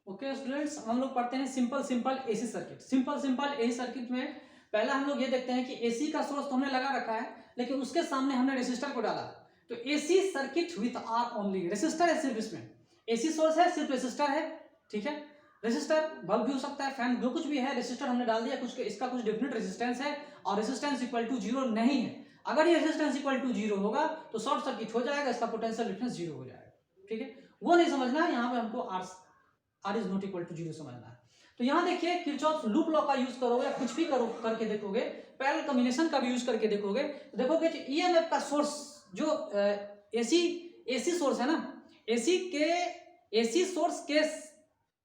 Okay students, हम लोग पढ़ते हैं simple AC circuit. Simple AC circuit में पहला हम लोग ये देखते हैं कि एसी का सोर्स तो हमने लगा रखा है, लेकिन उसके सामने हमने रेसिस्टर को डाला। तो AC circuit with R only, resistor है सिर्फ इसमें, एसी सोर्स है सिर्फ रेसिस्टर है। ठीक है, रेसिस्टर बल्ब भी हो सकता है, फैन, जो कुछ भी है, रेसिस्टर हमने डाल दिया, कुछ इसका कुछ डेफिनेट रेसिस्टेंस है और रेसिस्टेंस इक्वल टू जीरो नहीं है। अगर ये रेसिस्टेंस इक्वल टू जीरो होगा तो शॉर्ट सर्किट हो जाएगा, इसका पोटेंशियल डिफरेंस जीरो हो जाएगा। ठीक है, वो नहीं समझना है, यहाँ पे हमको R is not equal to zero समझना है। तो यहाँ देखिए किरचॉफ लूप लॉ का यूज करोगे या कुछ भी करो करके देखोगे, पैरेलल कॉम्बिनेशन का भी यूज करके देखोगे, देखोगे कि ईएमएफ का सोर्स जो एसी सोर्स है ना, एसी सोर्स के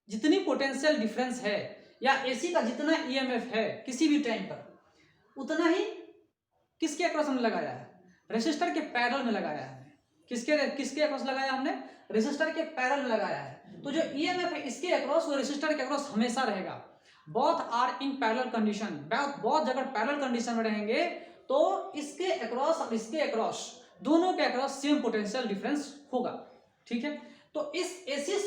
जितनी पोटेंशियल डिफरेंस है या एसी का जितना ईएमएफ है किसी भी टाइम पर, उतना ही किसके अक्रॉस हमने लगाया है, रेसिस्टर के पैरेलल में लगाया है। किसके अक्रॉस लगाया हमने, रेसिस्टर के पैरेलल में लगाया है। तो जो ईएमएफ है इसके अक्रॉस वो रेसिस्टर के अक्रॉस हमेशा रहेगा। Both are in parallel condition, बहुत जगह पैरेलल कंडीशन में रहेंगे तो इसके अक्रॉस और इसके अक्रॉस, दोनों के अक्रॉस सेम पोटेंशियल डिफरेंस होगा। ठीक है, तो इस एसी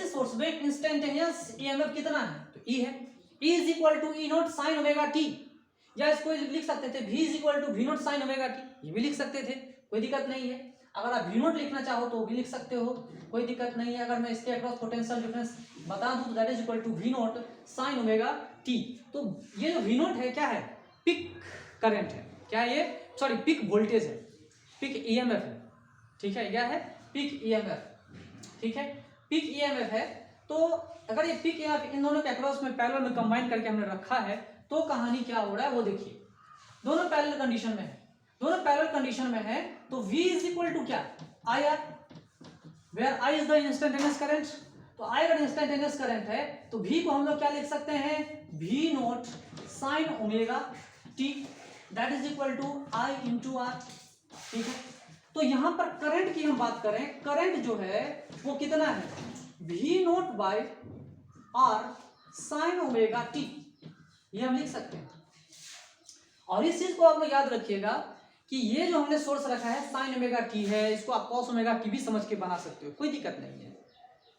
सोर्स में इंस्टेंटेनियस ईएमएफ कितना है, तो ई है, E is equal to E naught sine omega t, या इसको लिख सकते थे v is equal to V naught sine omega t, ये भी लिख सकते थे, कोई दिक्कत नहीं है। अगर आप वी नॉट लिखना चाहो तो भी लिख सकते हो, कोई दिक्कत नहीं है। अगर मैं इसके अक्रॉस पोटेंशियल डिफरेंस बता दूं तो that is equal to V naught sine omega t. तो ये जो वी नॉट है क्या है, पिक करंट है, क्या ये, सॉरी पिक वोल्टेज है, पिक ईएमएफ है। ठीक है, क्या है, पिक ईएमएफ। ठीक है, पिक ईएमएफ है। तो अगर ये पिक ईएमएफ इन दोनों के अक्रॉस में पैरेलल में कंबाइन करके हमने रखा है तो कहानी क्या हो रहा है वो देखिए। दोनों पैरेलल कंडीशन में है, दोनों पैरेलल कंडीशन में है तो V इज इक्वल टू क्या, I R, where I is the instantaneous current. तो I अगर इंस्टेंटेनियस करंट है तो V को हम लोग क्या लिख सकते हैं, V naught sine omega t, that is equal to I into R. ठीक है, तो यहां पर करंट की हम बात करें, करंट जो है वो कितना है, V naught by R sine omega t, ये हम लिख सकते हैं। और इस चीज को आप लोग याद रखिएगा कि ये जो हमने सोर्स रखा है साइन ओमेगा टी है, इसको आप कॉस ओमेगा टी भी समझ के बना सकते हो, कोई दिक्कत नहीं है।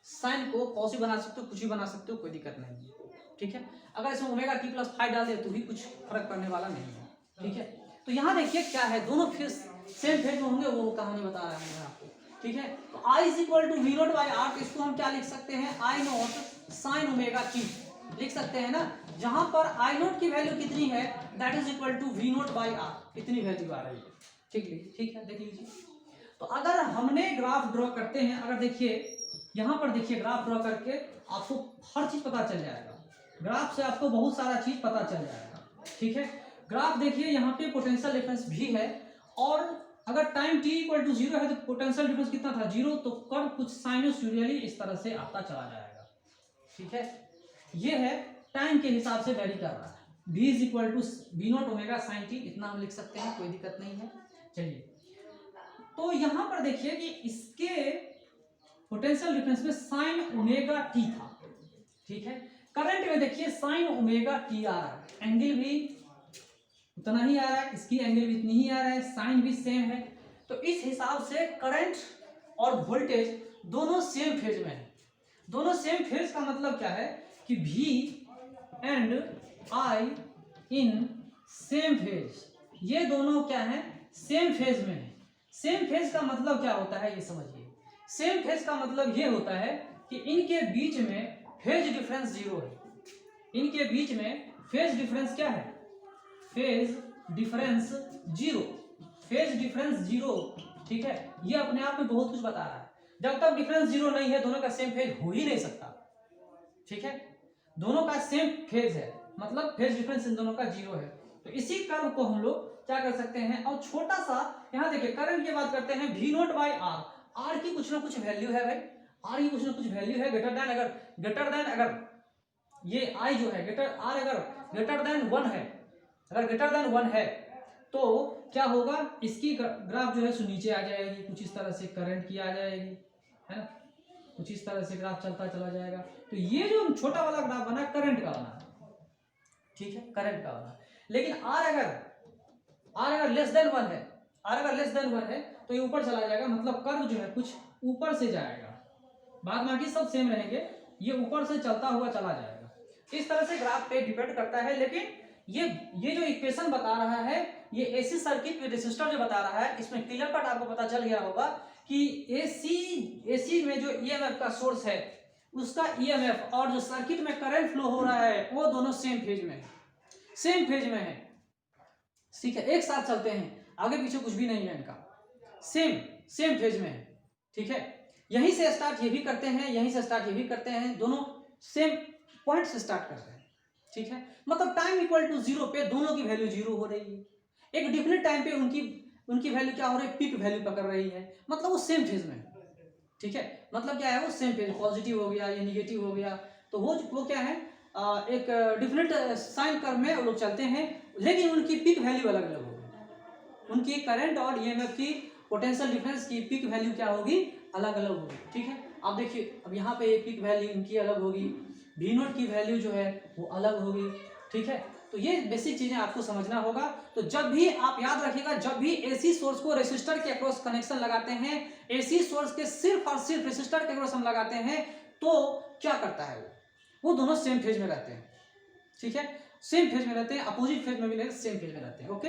साइन को कॉस भी बना सकते हो, कुछ भी बना सकते हो, कोई दिक्कत नहीं है। ठीक है, अगर इसमें ओमेगा टी प्लस फाइव डाल दे तो भी कुछ फर्क पड़ने वाला नहीं है। ठीक है, तो यहाँ देखिए क्या है, दोनों फेज सेम फेज में होंगे, वो कहानी बता रहा है आपको। ठीक है, तो I is equal to V naught by R, इसको हम क्या लिख सकते हैं, I naught sine omega T लिख सकते हैं ना, जहां पर आई नोट की वैल्यू कितनी है, that is equal to V naught by R, इतनी वैल्यू आ रही है। ठीक है, देख लीजिए। तो अगर हमने ग्राफ ड्रॉ करते हैं, अगर देखिए यहां पर देखिए ग्राफ ड्रॉ करके आपको हर चीज पता चल जाएगा, ग्राफ से आपको बहुत सारा चीज पता चल जाएगा। ठीक है, ग्राफ देखिए यहाँ पे पोटेंशियल डिफरेंस भी है, और अगर time t equal to zero है तो पोटेंशियल डिफरेंस कितना था, जीरो, तो कर्व कुछ साइनोसॉइडली इस तरह से आता चला जाएगा। ठीक है, ये है टाइम के हिसाब से वेरी कर रहा है, v is equal to V naught omega sine t, इतना हम लिख सकते हैं, कोई दिक्कत नहीं है। चलिए, तो यहां पर देखिए कि इसके पोटेंशियल डिफरेंस में साइन ओमेगा टी था। ठीक है, करंट में देखिए साइन ओमेगा टी आ रहा है, एंगल भी उतना ही आ रहा है, इसकी एंगल भी इतनी ही आ रहा है, साइन भी सेम है। तो इस हिसाब से करंट और वोल्टेज दोनों सेम फेज में है। दोनों सेम फेज का मतलब क्या है कि V and I in same phase, ये दोनों क्या है, सेम फेज में है। सेम फेज का मतलब क्या होता है ये समझिए, सेम फेज का मतलब ये होता है कि इनके बीच में फेज डिफरेंस जीरो है, इनके बीच में फेज डिफरेंस क्या है, phase difference zero, phase difference zero. ठीक है, ये अपने आप में बहुत कुछ बता रहा है, जब तक डिफरेंस जीरो नहीं है दोनों का सेम फेज हो ही नहीं सकता। ठीक है, दोनों का सेम फेज है, मतलब फेज डिफरेंस इन दोनों का जीरो है। तो इसी कर्व को हम लोग क्या कर सकते हैं, और छोटा सा यहाँ देखिए करंट की बात करते हैं, V naught by R, R की कुछ ना कुछ वैल्यू है भाई, आर की कुछ ना कुछ वैल्यू है, अगर ये आई जो है आर अगर ग्रेटर देन वन है, अगर ग्रेटर देन वन है तो क्या होगा, इसकी ग्राफ जो है सो नीचे आ जाएगी, कुछ इस तरह से करंट की आ जाएगी, है ना, कुछ इस तरह से ग्राफ चलता चला जाएगा। तो ये जो छोटा वाला ग्राफ बना करंट का बना, ठीक है, करंट का बना। लेकिन आर अगर लेस देन वन है, आर अगर लेस देन वन है तो ये ऊपर चला जाएगा, मतलब कर्व जो है कुछ ऊपर से जाएगा, बाद बाकी सब सेम रहेंगे, ये ऊपर से चलता हुआ चला जाएगा। इस तरह से ग्राफ पे डिपेंड करता है। लेकिन ये जो इक्वेशन बता रहा है, ये एसी सर्किट में रेसिस्टर जो बता रहा है, इसमें क्लियर कट आपको पता चल गया होगा कि एसी में जो ईएमएफ का सोर्स है, उसका ईएमएफ और जो सर्किट में करंट फ्लो हो रहा है, वो दोनों सेम फेज में है, सेम फेज में है। ठीक है, एक साथ चलते हैं, आगे पीछे कुछ भी नहीं है इनका, सेम फेज में है। ठीक है, यहीं से स्टार्ट ये भी करते हैं, यहीं से स्टार्ट ये भी करते हैं, दोनों सेम पॉइंट से स्टार्ट कर रहे हैं। ठीक है, मतलब टाइम इक्वल टू 0 पे दोनों की वैल्यू 0 हो रही है। एक डिफरेंट टाइम पे उनकी वैल्यू क्या हो रही है, पीक वैल्यू पकड़ रही है, मतलब वो सेम फेज में है। ठीक है, मतलब क्या है, वो सेम फेज, पॉजिटिव हो गया या निगेटिव हो गया, तो वो क्या है, एक डिफरेंट साइन कर्व में वो लोग चलते हैं, लेकिन उनकी पीक वैल्यू अलग अलग होगी। उनकी करंट और ईएमएफ की पोटेंशियल डिफरेंस की पीक वैल्यू क्या होगी, अलग अलग होगी। ठीक है, आप देखिए, अब यहाँ पे पीक वैल्यू इनकी अलग होगी, वी नोट की वैल्यू जो है वो अलग होगी। ठीक है, तो ये बेसिक चीजें आपको समझना होगा। तो जब भी आप याद रखिएगा, जब भी एसी सोर्स को रेसिस्टर के अक्रॉस कनेक्शन लगाते हैं, एसी सोर्स के सिर्फ और सिर्फ रेसिस्टर के अक्रॉस हम लगाते हैं, तो क्या करता है, वो दोनों सेम फेज में रहते हैं। ठीक है, सेम फेज में रहते हैं, अपोजिट फेज में भी नहीं, सेम फेज में रहते हैं। ओके।